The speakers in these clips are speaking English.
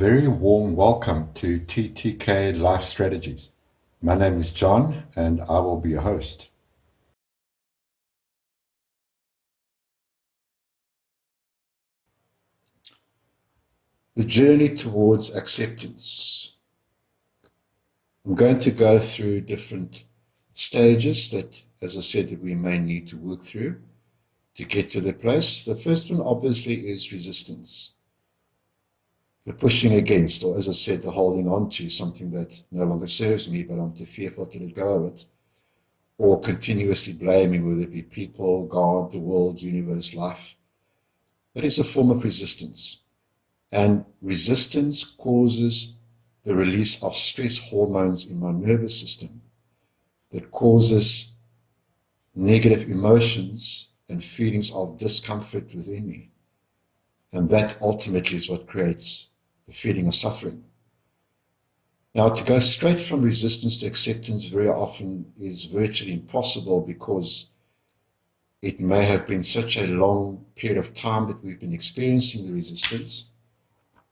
very warm welcome to TTK Life Strategies. My name is John and I will be your host. The journey towards acceptance. I'm going to go through different stages that, as I said, that we may need to work through to get to the place. The first one obviously is resistance. The pushing against, or as I said, the holding on to something that no longer serves me, but I'm too fearful to let go of it, or continuously blaming, whether it be people, God, the world, universe, life. That is a form of resistance. And resistance causes the release of stress hormones in my nervous system that causes negative emotions and feelings of discomfort within me. And that ultimately is what creates the feeling of suffering. Now, to go straight from resistance to acceptance very often is virtually impossible because it may have been such a long period of time that we've been experiencing the resistance,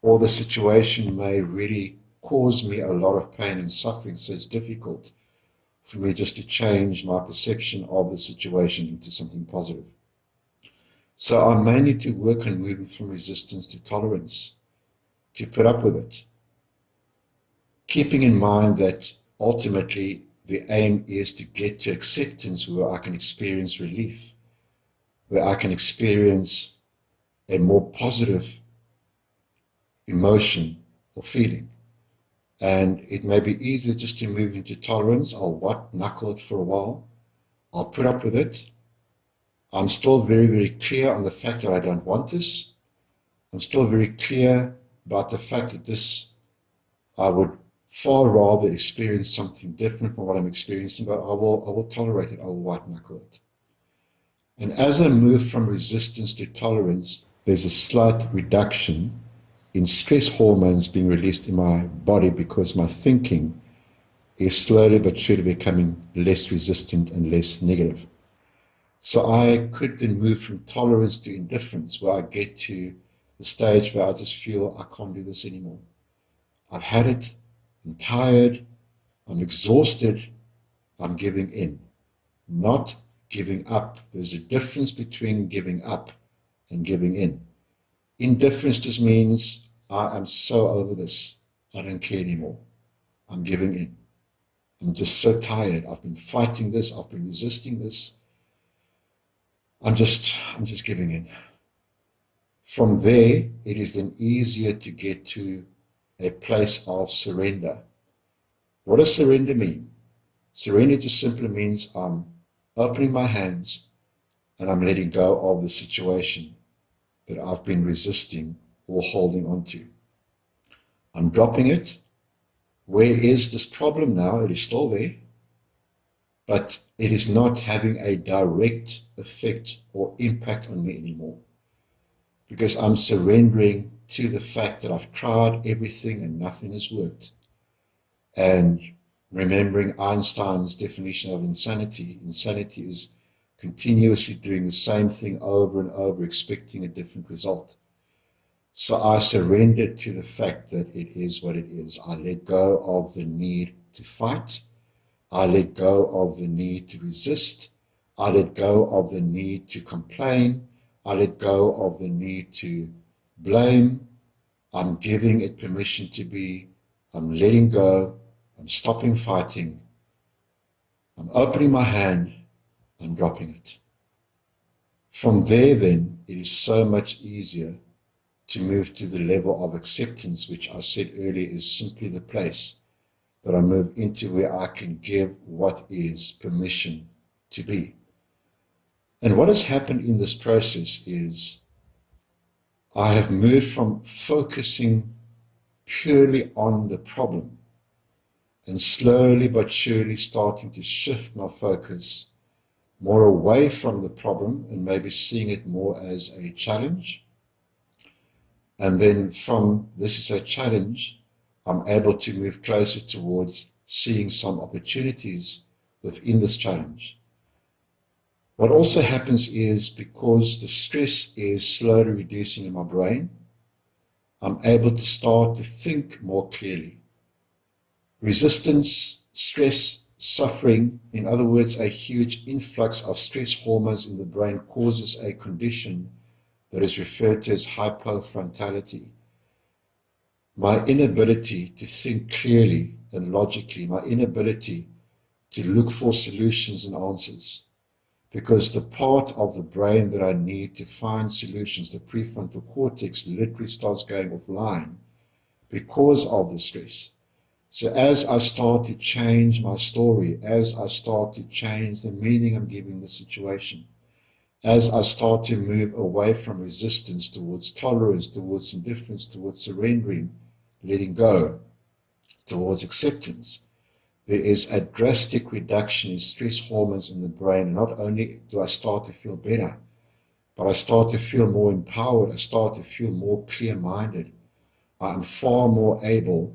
or the situation may really cause me a lot of pain and suffering, so it's difficult for me just to change my perception of the situation into something positive. So I may need to work on moving from resistance to tolerance, to put up with it, keeping in mind that ultimately the aim is to get to acceptance where I can experience relief, where I can experience a more positive emotion or feeling. And it may be easier just to move into tolerance. I'll white knuckle it for a while. I'll put up with it. I'm still very, very clear on the fact that I don't want this. I'm still very clear about the fact that this, I would far rather experience something different from what I'm experiencing, but I will tolerate it. I will white knuckle it. And as I move from resistance to tolerance, there's a slight reduction in stress hormones being released in my body because my thinking is slowly but surely becoming less resistant and less negative. So I could then move from tolerance to indifference, where I get to the stage where I just feel I can't do this anymore. I've had it, I'm tired, I'm exhausted, I'm giving in, not giving up. There's a difference between giving up and giving in. Indifference just means I am so over this. I don't care anymore. I'm giving in. I'm just so tired. I've been fighting this. I've been resisting this. I'm just giving in. From there, it is then easier to get to a place of surrender. What does surrender mean? Surrender just simply means I'm opening my hands and I'm letting go of the situation that I've been resisting or holding on to. I'm dropping it. Where is this problem now? It is still there, but it is not having a direct effect or impact on me anymore because I'm surrendering to the fact that I've tried everything and nothing has worked. And remembering Einstein's definition of insanity, insanity is continuously doing the same thing over and over, expecting a different result. So I surrendered to the fact that it is what it is. I let go of the need to fight. I let go of the need to resist. I let go of the need to complain. I let go of the need to blame. I'm giving it permission to be. I'm letting go. I'm stopping fighting. I'm opening my hand. I'm dropping it. From there, then, it is so much easier to move to the level of acceptance, which I said earlier is simply the place that I move into where I can give what is permission to be. And what has happened in this process is I have moved from focusing purely on the problem and slowly but surely starting to shift my focus more away from the problem and maybe seeing it more as a challenge. And then from this is a challenge, I'm able to move closer towards seeing some opportunities within this challenge. What also happens is because the stress is slowly reducing in my brain, I'm able to start to think more clearly. Resistance, stress, suffering, in other words, a huge influx of stress hormones in the brain causes a condition that is referred to as hypofrontality. My inability to think clearly and logically, my inability to look for solutions and answers, because the part of the brain that I need to find solutions, the prefrontal cortex, literally starts going offline because of the stress. So as I start to change my story, as I start to change the meaning I'm giving the situation, as I start to move away from resistance towards tolerance, towards indifference, towards surrendering, letting go, towards acceptance, there is a drastic reduction in stress hormones in the brain. And not only do I start to feel better, but I start to feel more empowered. I start to feel more clear-minded. I am far more able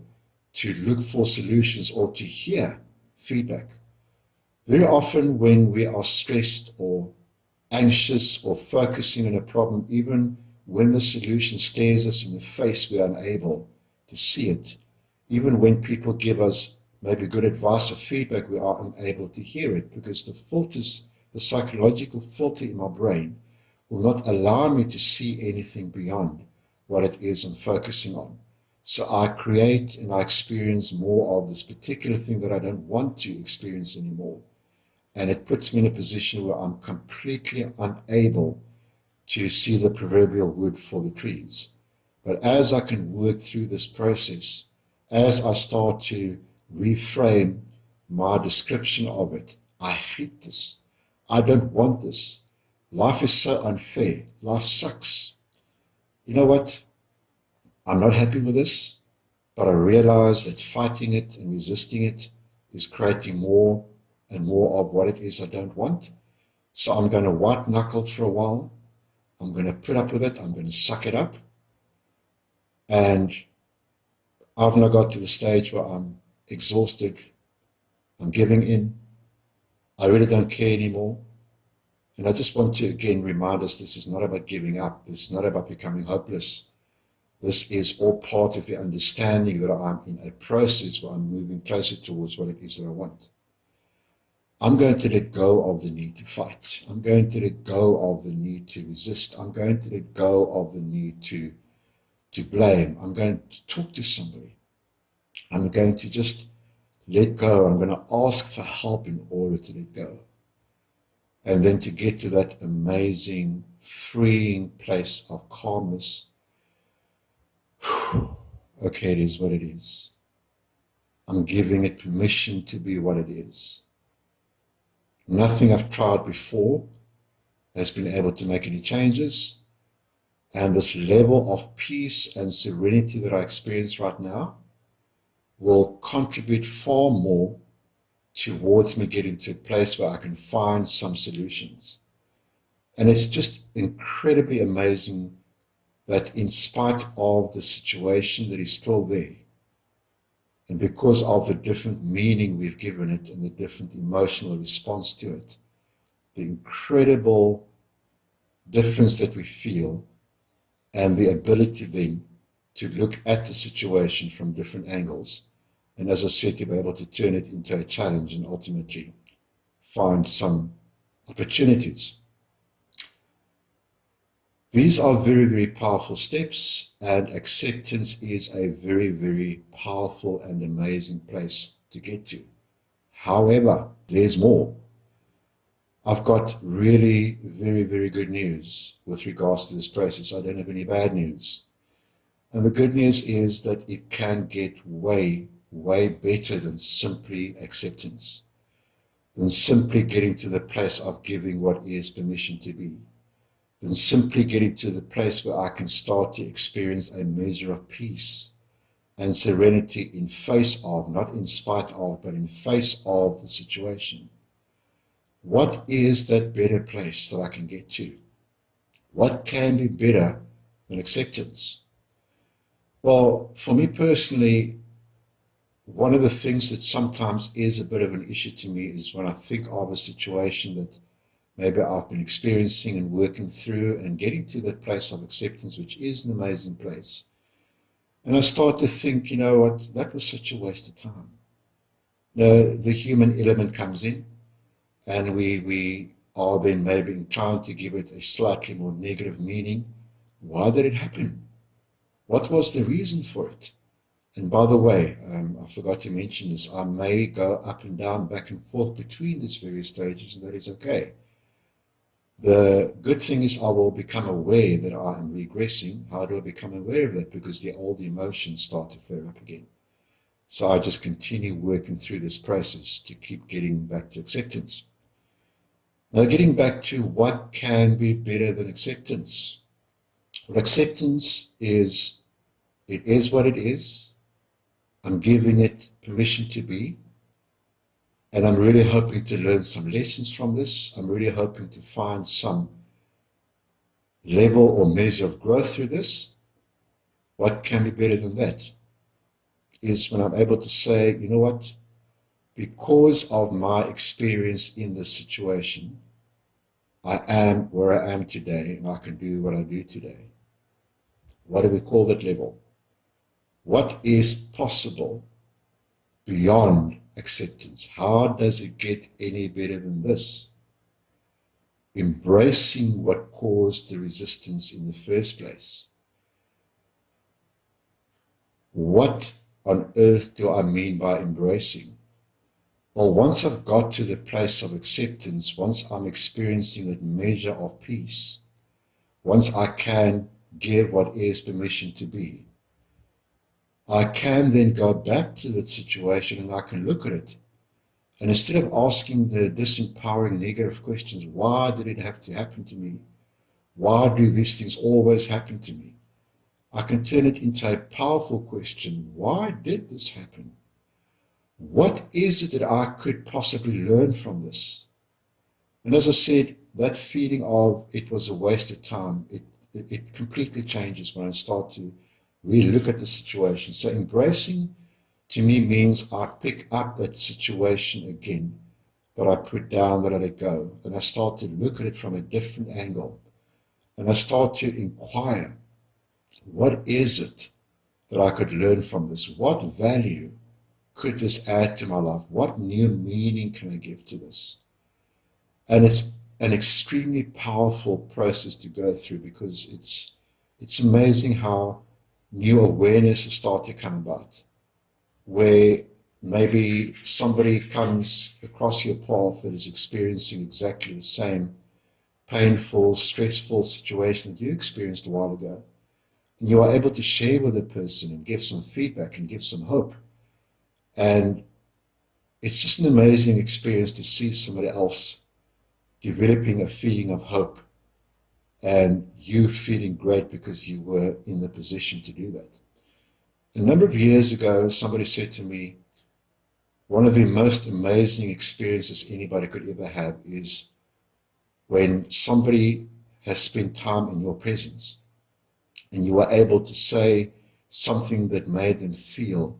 to look for solutions or to hear feedback. Very often when we are stressed or anxious or focusing on a problem, even when the solution stares us in the face, we are unable to see it. Even when people give us maybe good advice or feedback, we are unable to hear it because the filters, the psychological filter in my brain will not allow me to see anything beyond what it is I'm focusing on. So I create and I experience more of this particular thing that I don't want to experience anymore. And it puts me in a position where I'm completely unable to see the proverbial wood for the trees. But as I can work through this process, as I start to reframe my description of it, I hate this. I don't want this. Life is so unfair. Life sucks. You know what? I'm not happy with this, but I realize that fighting it and resisting it is creating more and more of what it is I don't want. So I'm going to white knuckle for a while. I'm going to put up with it. I'm going to suck it up. And I've now got to the stage where I'm exhausted. I'm giving in. I really don't care anymore. And I just want to again remind us this is not about giving up. This is not about becoming hopeless. This is all part of the understanding that I'm in a process where I'm moving closer towards what it is that I want. I'm going to let go of the need to fight. I'm going to let go of the need to resist. I'm going to let go of the need to blame. I'm going to talk to somebody. I'm going to just let go. I'm going to ask for help in order to let go. And then to get to that amazing, freeing place of calmness. Okay, it is what it is. I'm giving it permission to be what it is. Nothing I've tried before has been able to make any changes. And this level of peace and serenity that I experience right now will contribute far more towards me getting to a place where I can find some solutions. And it's just incredibly amazing that in spite of the situation that is still there, and because of the different meaning we've given it and the different emotional response to it, the incredible difference that we feel and the ability then to look at the situation from different angles. And as I said, to be able to turn it into a challenge and ultimately find some opportunities. These are very, very powerful steps, and acceptance is a very, very powerful and amazing place to get to. However, there's more. I've got really very, very good news with regards to this process. I don't have any bad news. And the good news is that it can get way, way better than simply acceptance, than simply getting to the place of giving what is permission to be, than simply getting to the place where I can start to experience a measure of peace and serenity in face of, not in spite of, but in face of the situation. What is that better place that I can get to? What can be better than acceptance? Well, for me personally, one of the things that sometimes is a bit of an issue to me is when I think of a situation that maybe I've been experiencing and working through and getting to that place of acceptance, which is an amazing place. And I start to think, you know what, that was such a waste of time. No, the human element comes in, and we are then maybe inclined to give it a slightly more negative meaning. Why did it happen? What was the reason for it? And by the way, I forgot to mention this, I may go up and down, back and forth between these various stages, and that is okay. The good thing is I will become aware that I am regressing. How do I become aware of that? Because the old emotions start to flare up again. So I just continue working through this process to keep getting back to acceptance. Now, getting back to what can be better than acceptance. Well, acceptance is, it is what it is. I'm giving it permission to be. And I'm really hoping to learn some lessons from this. I'm really hoping to find some level or measure of growth through this. What can be better than that? Is when I'm able to say, you know what, because of my experience in this situation, I am where I am today, and I can do what I do today. What do we call that level? What is possible beyond acceptance? How does it get any better than this? Embracing what caused the resistance in the first place. What on earth do I mean by embracing? Well, once I've got to the place of acceptance, once I'm experiencing that measure of peace, once I can give what is permission to be, I can then go back to that situation and I can look at it. And instead of asking the disempowering negative questions, why did it have to happen to me? Why do these things always happen to me? I can turn it into a powerful question. Why did this happen? What is it that I could possibly learn from this? And as I said, that feeling of it was a waste of time, it completely changes when I start to really look at the situation. So embracing to me means I pick up that situation again, that I put down, that I let go, and I start to look at it from a different angle. And I start to inquire, what is it that I could learn from this? What value could this add to my life? What new meaning can I give to this? And it's an extremely powerful process to go through, because it's amazing how new awarenesses start to come about, where maybe somebody comes across your path that is experiencing exactly the same painful, stressful situation that you experienced a while ago. And you are able to share with the person and give some feedback and give some hope. And it's just an amazing experience to see somebody else developing a feeling of hope, and you feeling great because you were in the position to do that. A number of years ago, somebody said to me, one of the most amazing experiences anybody could ever have is when somebody has spent time in your presence and you are able to say something that made them feel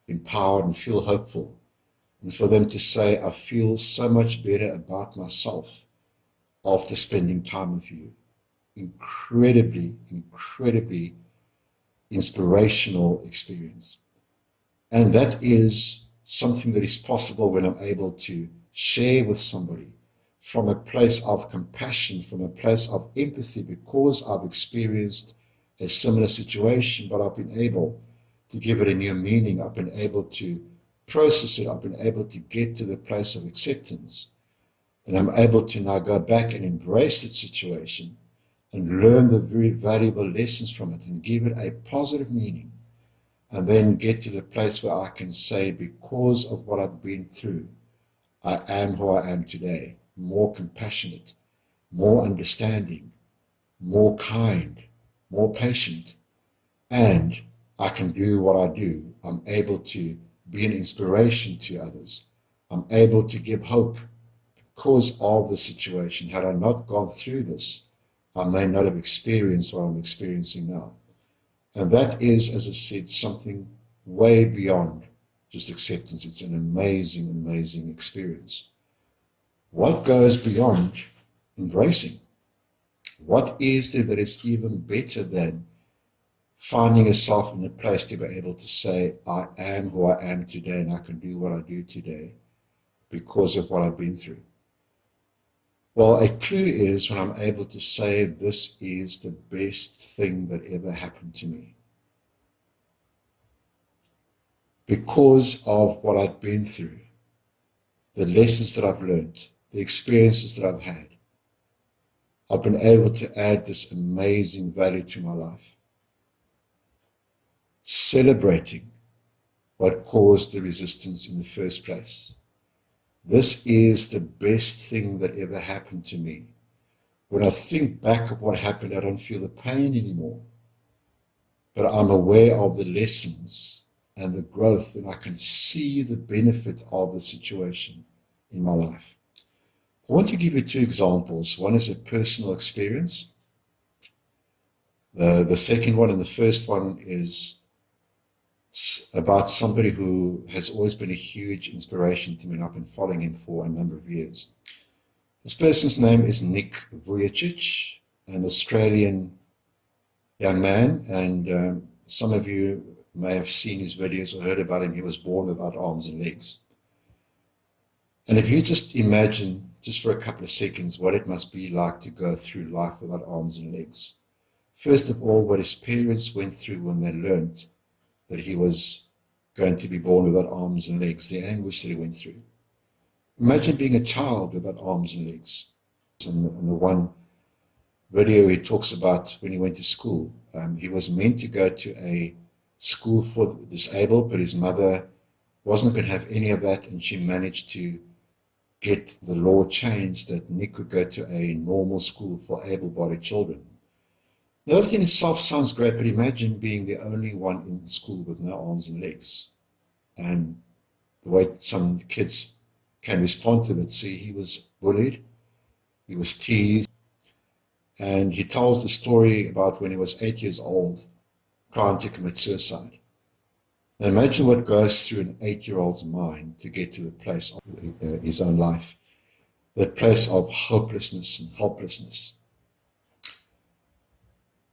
empowered and feel hopeful. And for them to say, I feel so much better about myself after spending time with you. Incredibly, incredibly inspirational experience. And that is something that is possible when I'm able to share with somebody from a place of compassion, from a place of empathy, because I've experienced a similar situation, but I've been able to give it a new meaning. I've been able to process it. I've been able to get to the place of acceptance. And I'm able to now go back and embrace that situation and learn the very valuable lessons from it and give it a positive meaning. And then get to the place where I can say, because of what I've been through, I am who I am today, more compassionate, more understanding, more kind, more patient, and I can do what I do. I'm able to be an inspiration to others. I'm able to give hope because of the situation. Had I not gone through this, I may not have experienced what I'm experiencing now. And that is, as I said, something way beyond just acceptance. It's an amazing, amazing experience. What goes beyond embracing? What is there that is even better than finding yourself in a place to be able to say, I am who I am today and I can do what I do today because of what I've been through. Well, a clue is when I'm able to say, this is the best thing that ever happened to me. Because of what I've been through, the lessons that I've learned, the experiences that I've had, I've been able to add this amazing value to my life. Celebrating what caused the resistance in the first place. This is the best thing that ever happened to me. When I think back of what happened, I don't feel the pain anymore. But I'm aware of the lessons and the growth, and I can see the benefit of the situation in my life. I want to give you two examples. One is a personal experience. The second one and the first one is about somebody who has always been a huge inspiration to me, and I've been following him for a number of years. This person's name is Nick Vujicic, an Australian young man, and some of you may have seen his videos or heard about him. He was born without arms and legs. And if you just imagine, just for a couple of seconds, what it must be like to go through life without arms and legs. First of all, what his parents went through when they learned that he was going to be born without arms and legs, the anguish that he went through. Imagine being a child without arms and legs. In the one video he talks about when he went to school, he was meant to go to a school for the disabled, but his mother wasn't going to have any of that, and she managed to get the law changed that Nick could go to a normal school for able-bodied children. The other thing itself sounds great, but imagine being the only one in school with no arms and legs. And the way some kids can respond to that. See, he was bullied, he was teased, and he tells the story about when he was 8 years old, trying to commit suicide. Now imagine what goes through an 8-year-old's mind to get to the place of his own life, that place of hopelessness and helplessness.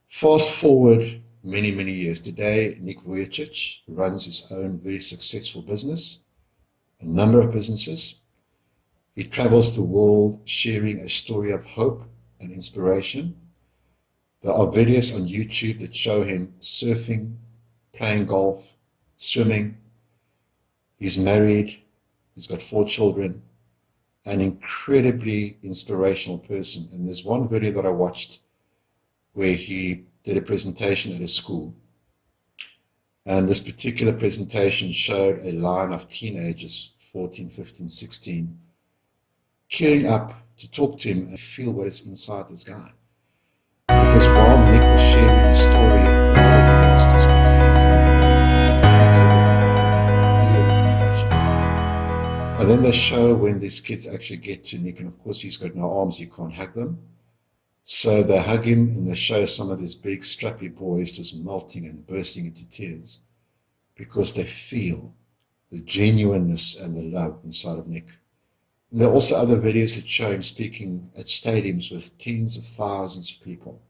Fast forward many, many years. Today, Nick Vujicic runs his own very successful business, a number of businesses. He travels the world sharing a story of hope and inspiration. There are videos on YouTube that show him surfing, playing golf, swimming. He's married, he's got 4 children, an incredibly inspirational person. And there's one video that I watched where he did a presentation at a school. And this particular presentation showed a line of teenagers, 14, 15, 16, queuing up to talk to him and feel what is inside this guy. Because while Nick was sharing his story, a lot of the youngsters could feel compassion. And then they show when these kids actually get to Nick, and of course he's got no arms, you can't hug them. So they hug him and they show some of these big strappy boys just melting and bursting into tears because they feel the genuineness and the love inside of Nick. And there are also other videos that show him speaking at stadiums with tens of thousands of people.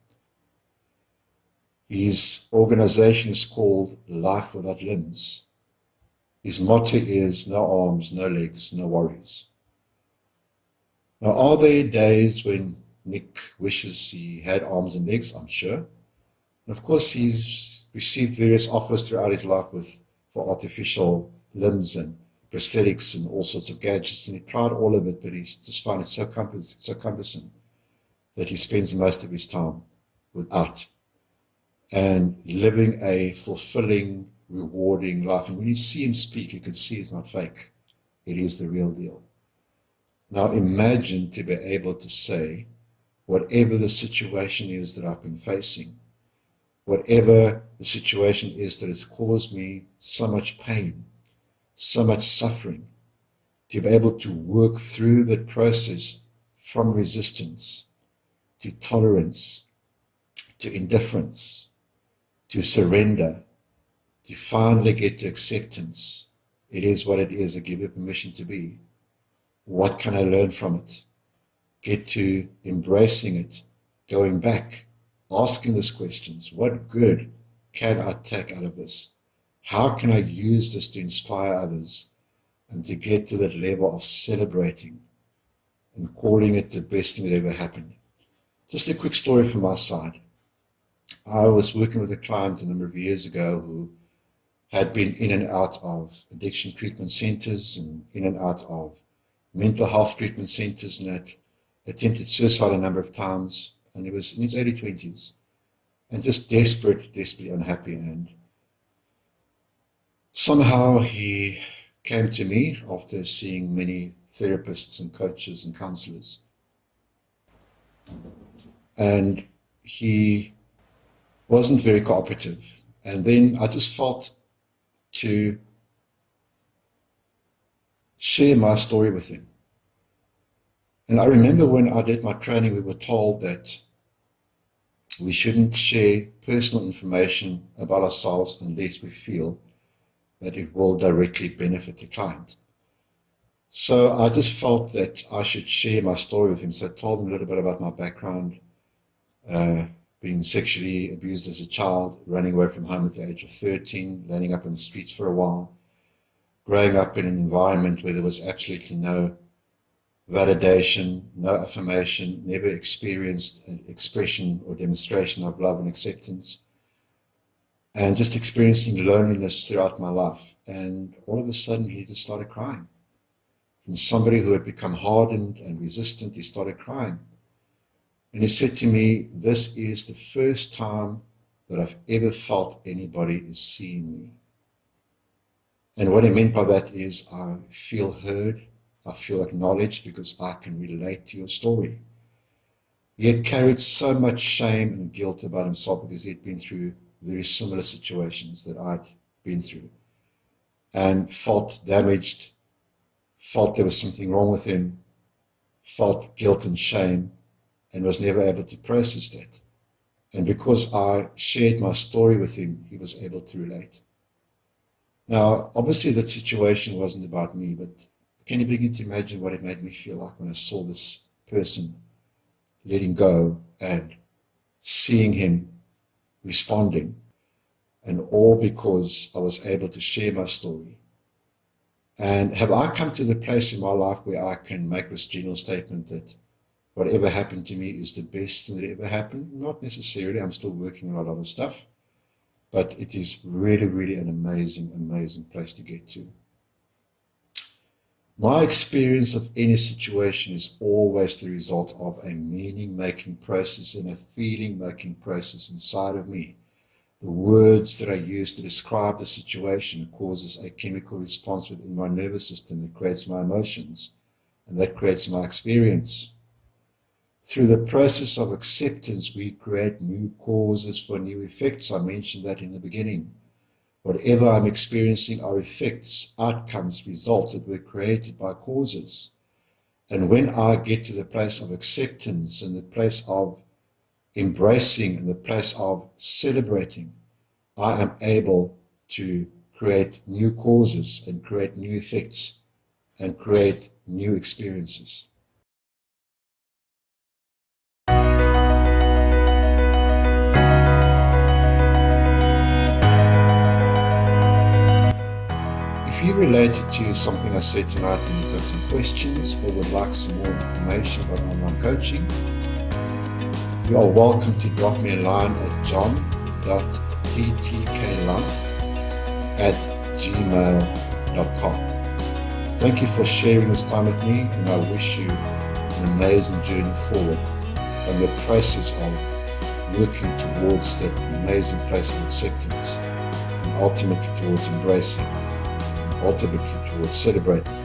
His organization is called Life Without Limbs. His motto is no arms, no legs, no worries. Now, are there days when Nick wishes he had arms and legs? I'm sure. And of course, he's received various offers throughout his life for artificial limbs and prosthetics and all sorts of gadgets, and he tried all of it, but he's just found it so cumbersome that he spends most of his time without and living a fulfilling, rewarding life. And when you see him speak, you can see it's not fake. It is the real deal. Now imagine to be able to say, whatever the situation is that I've been facing, whatever the situation is that has caused me so much pain, so much suffering, to be able to work through that process from resistance to tolerance, to indifference, to surrender, to finally get to acceptance. It is what it is. I give it permission to be. What can I learn from it? Get to embracing it, going back, asking those questions. What good can I take out of this? How can I use this to inspire others and to get to that level of celebrating and calling it the best thing that ever happened? Just a quick story from my side. I was working with a client a number of years ago who had been in and out of addiction treatment centers and in and out of mental health treatment centers, and had attempted suicide a number of times. And he was in his early 20s and just desperately unhappy. And somehow he came to me after seeing many therapists and coaches and counselors. And he wasn't very cooperative. And then I just felt to share my story with him. And I remember when I did my training, we were told that we shouldn't share personal information about ourselves unless we feel that it will directly benefit the client. So I just felt that I should share my story with him. So I told him a little bit about my background, being sexually abused as a child, running away from home at the age of 13, landing up in the streets for a while, growing up in an environment where there was absolutely no validation, no affirmation, never experienced an expression or demonstration of love and acceptance, and just experiencing loneliness throughout my life. And all of a sudden, he just started crying. From somebody who had become hardened and resistant, he started crying. And he said to me, "This is the first time that I've ever felt anybody is seeing me." And what he meant by that is, I feel heard, I feel acknowledged because I can relate to your story. He had carried so much shame and guilt about himself because he had been through very similar situations that I'd been through, and felt damaged, felt there was something wrong with him, felt guilt and shame, and was never able to process that. And because I shared my story with him, he was able to relate. Now, obviously that situation wasn't about me, but can you begin to imagine what it made me feel like when I saw this person letting go and seeing him responding, and all because I was able to share my story? And have I come to the place in my life where I can make this general statement that whatever happened to me is the best thing that ever happened? Not necessarily. I'm still working on a lot of other stuff, but it is really, really an amazing, amazing place to get to. My experience of any situation is always the result of a meaning-making process and a feeling-making process inside of me. The words that I use to describe the situation causes a chemical response within my nervous system that creates my emotions, and that creates my experience. Through the process of acceptance, we create new causes for new effects. I mentioned that in the beginning. Whatever I'm experiencing are effects, outcomes, results that were created by causes. And when I get to the place of acceptance and the place of embracing and the place of celebrating, I am able to create new causes and create new effects and create new experiences. If you related to something I said tonight and you've got some questions or would like some more information about online coaching, you are welcome to drop me a line at john.ttkline@gmail.com. Thank you for sharing this time with me, and I wish you an amazing journey forward on your process of working towards that amazing place of acceptance, and ultimately towards embracing, ultimately towards celebrating